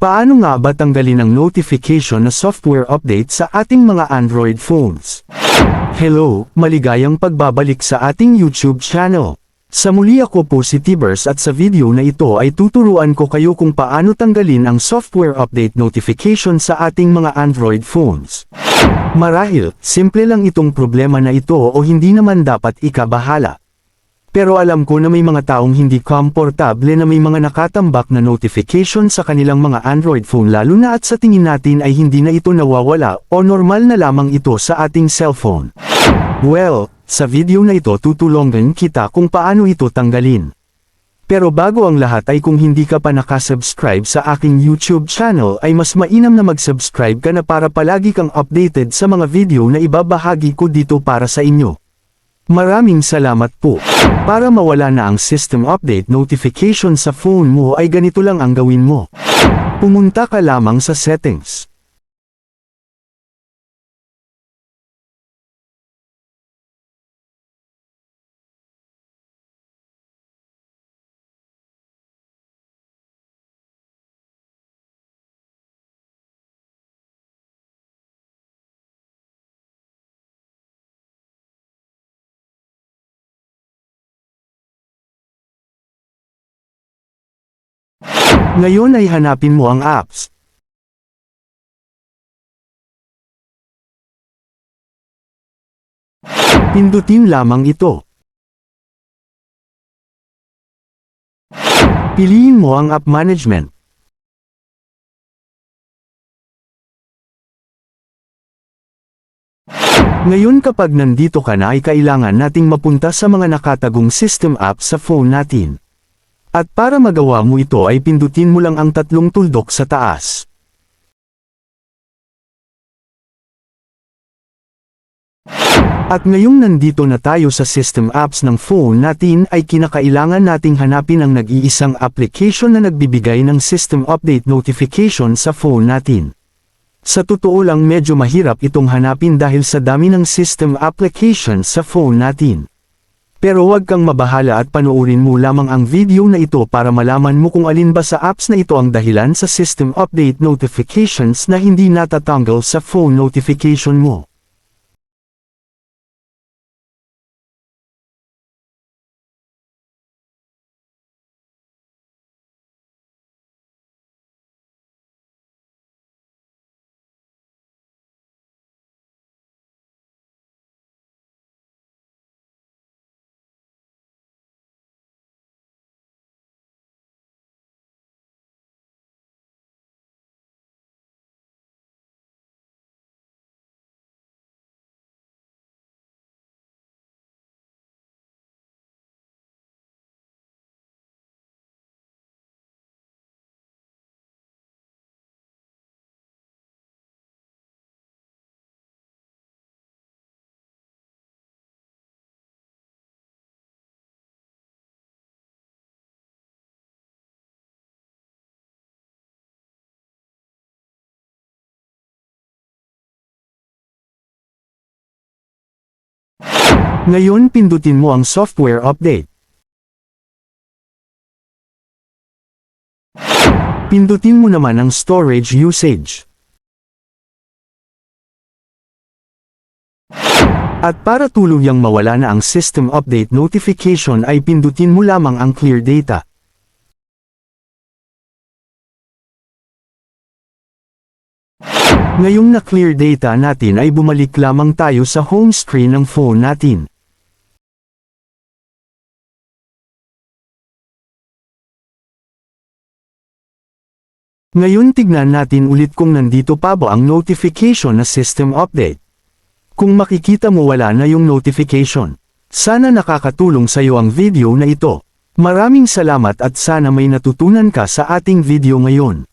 Paano nga ba tanggalin ang notification na software update sa ating mga Android phones? Hello, maligayang pagbabalik sa ating YouTube channel. Sa muli ako po si Tibers at sa video na ito ay tuturuan ko kayo kung paano tanggalin ang software update notification sa ating mga Android phones. Marahil, simple lang itong problema na ito o hindi naman dapat ikabahala. Pero alam ko na may mga taong hindi komportable na may mga nakatambak na notification sa kanilang mga Android phone lalo na at sa tingin natin ay hindi na ito nawawala o normal na lamang ito sa ating cellphone. Well, sa video na ito tutulungan kita kung paano ito tanggalin. Pero bago ang lahat ay kung hindi ka pa nakasubscribe sa aking YouTube channel ay mas mainam na mag-subscribe ka na para palagi kang updated sa mga video na ibabahagi ko dito para sa inyo. Maraming salamat po. Para mawala na ang system update notification sa phone mo ay ganito lang ang gawin mo. Pumunta ka lamang sa settings. Ngayon ay hanapin mo ang apps. Pindutin lamang ito. Piliin mo ang app management. Ngayon kapag nandito ka na ay kailangan nating mapunta sa mga nakatagong system apps sa phone natin. At para magawa mo ito ay pindutin mo lang ang tatlong tuldok sa taas. At ngayong nandito na tayo sa system apps ng phone natin ay kinakailangan nating hanapin ang nag-iisang application na nagbibigay ng system update notification sa phone natin. Sa totoo lang medyo mahirap itong hanapin dahil sa dami ng system applications sa phone natin. Pero huwag kang mabahala at panoorin mo lamang ang video na ito para malaman mo kung alin ba sa apps na ito ang dahilan sa system update notifications na hindi natatanggal sa phone notification mo. Ngayon pindutin mo ang software update. Pindutin mo naman ang storage usage. At para tuluyang mawala na ang system update notification ay pindutin mo lamang ang clear data. Ngayong na-clear data natin ay bumalik lamang tayo sa home screen ng phone natin. Ngayon tignan natin ulit kung nandito pa ba ang notification na system update. Kung makikita mo wala na yung notification. Sana nakakatulong sa iyo ang video na ito. Maraming salamat at sana may natutunan ka sa ating video ngayon.